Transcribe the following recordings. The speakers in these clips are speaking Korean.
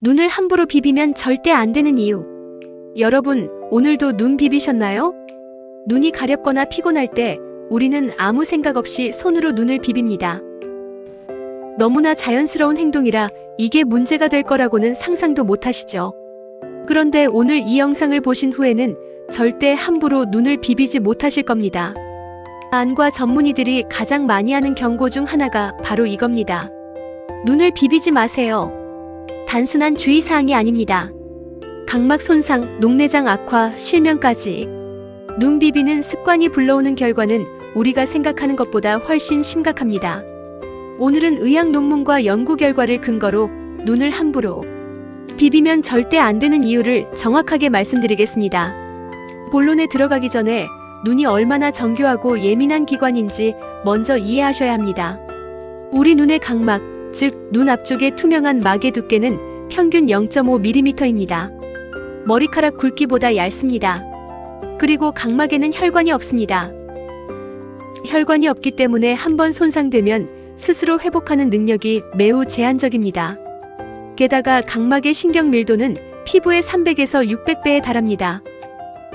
눈을 함부로 비비면 절대 안 되는 이유. 여러분, 오늘도 눈 비비셨나요? 눈이 가렵거나 피곤할 때 우리는 아무 생각 없이 손으로 눈을 비빕니다. 너무나 자연스러운 행동이라 이게 문제가 될 거라고는 상상도 못 하시죠. 그런데 오늘 이 영상을 보신 후에는 절대 함부로 눈을 비비지 못하실 겁니다. 안과 전문의들이 가장 많이 하는 경고 중 하나가 바로 이겁니다. 눈을 비비지 마세요. 단순한 주의사항이 아닙니다. 각막 손상, 녹내장 악화, 실명까지. 눈 비비는 습관이 불러오는 결과는 우리가 생각하는 것보다 훨씬 심각합니다. 오늘은 의학 논문과 연구 결과를 근거로 눈을 함부로 비비면 절대 안 되는 이유를 정확하게 말씀드리겠습니다. 본론에 들어가기 전에 눈이 얼마나 정교하고 예민한 기관인지 먼저 이해하셔야 합니다. 우리 눈의 각막, 즉 눈 앞쪽의 투명한 막의 두께는 평균 0.5mm입니다. 머리카락 굵기보다 얇습니다. 그리고 각막에는 혈관이 없습니다. 혈관이 없기 때문에 한번 손상되면 스스로 회복하는 능력이 매우 제한적입니다. 게다가 각막의 신경 밀도는 피부의 300에서 600배에 달합니다.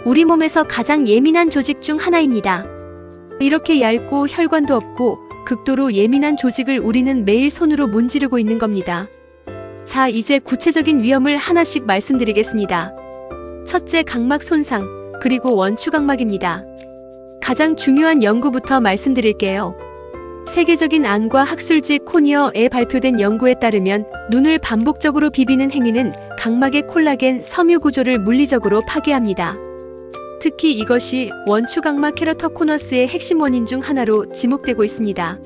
우리 몸에서 가장 예민한 조직 중 하나입니다. 이렇게 얇고 혈관도 없고 극도로 예민한 조직을 우리는 매일 손으로 문지르고 있는 겁니다. 자, 이제 구체적인 위험을 하나씩 말씀드리겠습니다. 첫째, 각막 손상, 그리고 원추각막입니다. 가장 중요한 연구부터 말씀드릴게요. 세계적인 안과 학술지 코니어에 발표된 연구에 따르면 눈을 반복적으로 비비는 행위는 각막의 콜라겐 섬유 구조를 물리적으로 파괴합니다. 특히 이것이 원추각막 케라토코너스의 핵심 원인 중 하나로 지목되고 있습니다.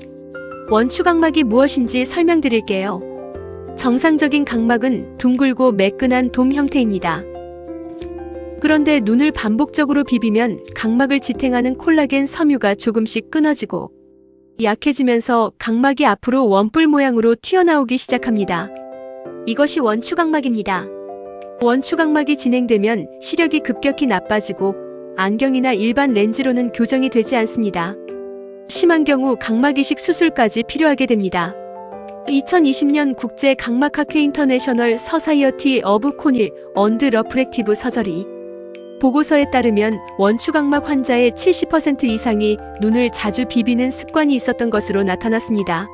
원추각막이 무엇인지 설명드릴게요. 정상적인 각막은 둥글고 매끈한 돔 형태입니다. 그런데 눈을 반복적으로 비비면 각막을 지탱하는 콜라겐 섬유가 조금씩 끊어지고 약해지면서 각막이 앞으로 원뿔 모양으로 튀어나오기 시작합니다. 이것이 원추각막입니다. 원추각막이 진행되면 시력이 급격히 나빠지고 안경이나 일반 렌즈로는 교정이 되지 않습니다. 심한 경우 각막 이식 수술까지 필요하게 됩니다. 2020년 국제 각막학회 인터내셔널 서사이어티 어브 코닐 언드 러프렉티브 서저리 보고서에 따르면 원추각막 환자의 70% 이상이 눈을 자주 비비는 습관이 있었던 것으로 나타났습니다.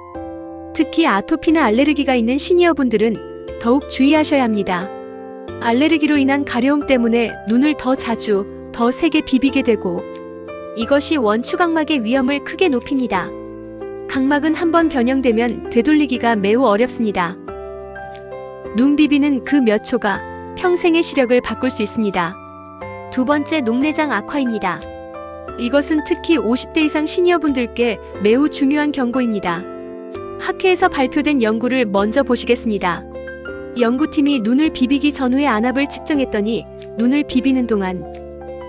특히 아토피나 알레르기가 있는 시니어분들은 더욱 주의하셔야 합니다. 알레르기로 인한 가려움 때문에 눈을 더 자주, 더 세게 비비게 되고 이것이 원추각막의 위험을 크게 높입니다. 각막은 한번 변형되면 되돌리기가 매우 어렵습니다. 눈 비비는 그 몇 초가 평생의 시력을 바꿀 수 있습니다. 두 번째, 녹내장 악화입니다. 이것은 특히 50대 이상 시니어분들께 매우 중요한 경고입니다. 학회에서 발표된 연구를 먼저 보시겠습니다. 연구팀이 눈을 비비기 전후의 안압을 측정했더니 눈을 비비는 동안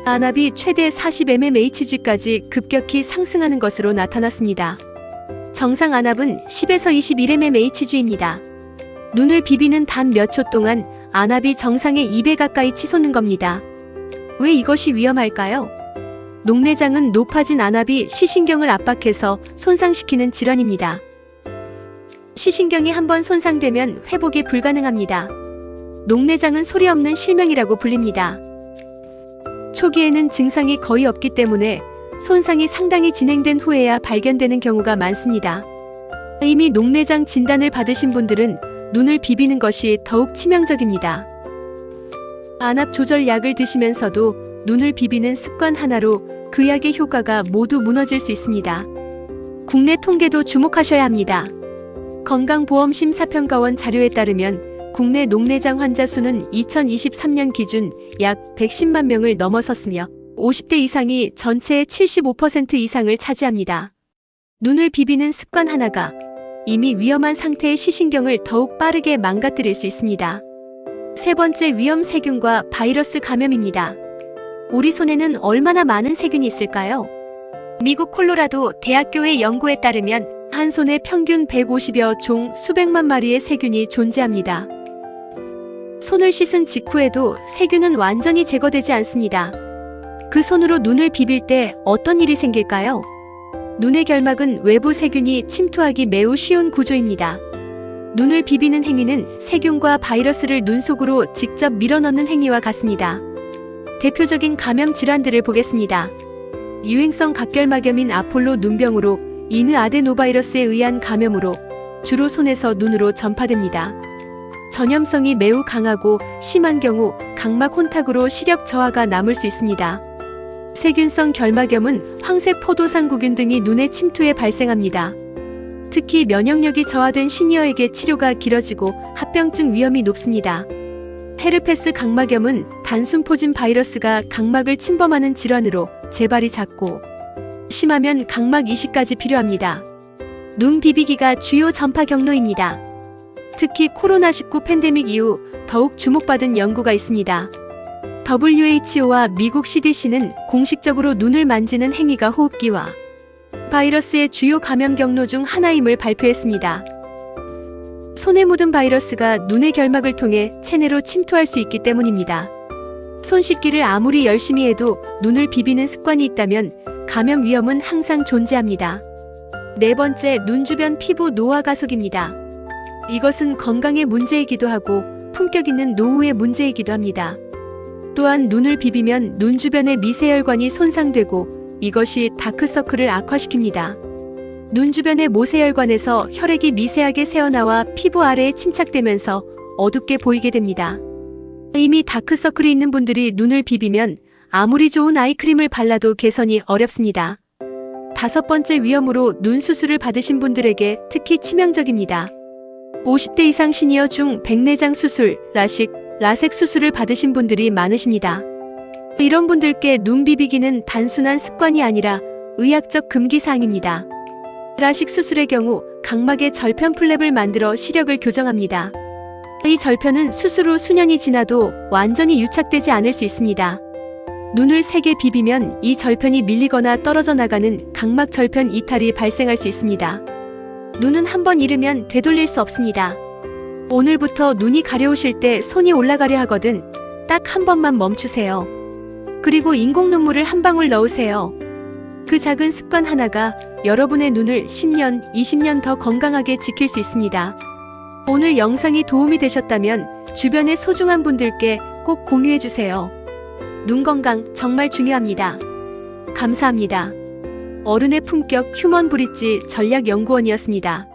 안압이 최대 40mmHg까지 급격히 상승하는 것으로 나타났습니다. 정상 안압은 10에서 21mmHg입니다. 눈을 비비는 단 몇 초 동안 안압이 정상의 2배 가까이 치솟는 겁니다. 왜 이것이 위험할까요? 녹내장은 높아진 안압이 시신경을 압박해서 손상시키는 질환입니다. 시신경이 한번 손상되면 회복이 불가능합니다. 녹내장은 소리 없는 실명이라고 불립니다. 초기에는 증상이 거의 없기 때문에 손상이 상당히 진행된 후에야 발견되는 경우가 많습니다. 이미 녹내장 진단을 받으신 분들은 눈을 비비는 것이 더욱 치명적입니다. 안압 조절 약을 드시면서도 눈을 비비는 습관 하나로 그 약의 효과가 모두 무너질 수 있습니다. 국내 통계도 주목하셔야 합니다. 건강보험심사평가원 자료에 따르면 국내 녹내장 환자 수는 2023년 기준 약 110만 명을 넘어섰으며 50대 이상이 전체의 75% 이상을 차지합니다. 눈을 비비는 습관 하나가 이미 위험한 상태의 시신경을 더욱 빠르게 망가뜨릴 수 있습니다. 세 번째, 위험 세균과 바이러스 감염입니다. 우리 손에는 얼마나 많은 세균이 있을까요? 미국 콜로라도 대학교의 연구에 따르면 한 손에 평균 150여 종 수백만 마리의 세균이 존재합니다. 손을 씻은 직후에도 세균은 완전히 제거되지 않습니다. 그 손으로 눈을 비빌 때 어떤 일이 생길까요? 눈의 결막은 외부 세균이 침투하기 매우 쉬운 구조입니다. 눈을 비비는 행위는 세균과 바이러스를 눈 속으로 직접 밀어넣는 행위와 같습니다. 대표적인 감염 질환들을 보겠습니다. 유행성 각결막염인 아폴로 눈병으로 이느 아데노바이러스에 의한 감염으로 주로 손에서 눈으로 전파됩니다. 전염성이 매우 강하고 심한 경우 각막 혼탁으로 시력 저하가 남을 수 있습니다. 세균성 결막염은 황색 포도상구균 등이 눈에 침투해 발생합니다. 특히 면역력이 저하된 시니어에게 치료가 길어지고 합병증 위험이 높습니다. 헤르페스 각막염은 단순포진 바이러스가 각막을 침범하는 질환으로 재발이 잦고 심하면 각막 이식까지 필요합니다. 눈 비비기가 주요 전파 경로입니다. 특히 코로나19 팬데믹 이후 더욱 주목받은 연구가 있습니다. WHO와 미국 CDC는 공식적으로 눈을 만지는 행위가 호흡기와 바이러스의 주요 감염 경로 중 하나임을 발표했습니다. 손에 묻은 바이러스가 눈의 결막을 통해 체내로 침투할 수 있기 때문입니다. 손 씻기를 아무리 열심히 해도 눈을 비비는 습관이 있다면 감염 위험은 항상 존재합니다. 네 번째, 눈 주변 피부 노화 가속입니다. 이것은 건강의 문제이기도 하고 품격 있는 노후의 문제이기도 합니다. 또한 눈을 비비면 눈 주변의 미세혈관이 손상되고 이것이 다크서클을 악화시킵니다. 눈 주변의 모세혈관에서 혈액이 미세하게 새어나와 피부 아래에 침착되면서 어둡게 보이게 됩니다. 이미 다크서클이 있는 분들이 눈을 비비면 아무리 좋은 아이크림을 발라도 개선이 어렵습니다. 다섯 번째, 위험으로 눈 수술을 받으신 분들에게 특히 치명적입니다. 50대 이상 시니어 중 백내장 수술, 라식, 라섹 수술을 받으신 분들이 많으십니다. 이런 분들께 눈 비비기는 단순한 습관이 아니라 의학적 금기사항입니다. 라식 수술의 경우 각막에 절편 플랩을 만들어 시력을 교정합니다. 이 절편은 수술 후 수년이 지나도 완전히 유착되지 않을 수 있습니다. 눈을 세게 비비면 이 절편이 밀리거나 떨어져 나가는 각막 절편 이탈이 발생할 수 있습니다. 눈은 한번 잃으면 되돌릴 수 없습니다. 오늘부터 눈이 가려우실 때 손이 올라가려 하거든 딱 한 번만 멈추세요. 그리고 인공 눈물을 한 방울 넣으세요. 그 작은 습관 하나가 여러분의 눈을 10년, 20년 더 건강하게 지킬 수 있습니다. 오늘 영상이 도움이 되셨다면 주변의 소중한 분들께 꼭 공유해주세요. 눈 건강 정말 중요합니다. 감사합니다. 어른의 품격 휴먼 브릿지 전략연구원이었습니다.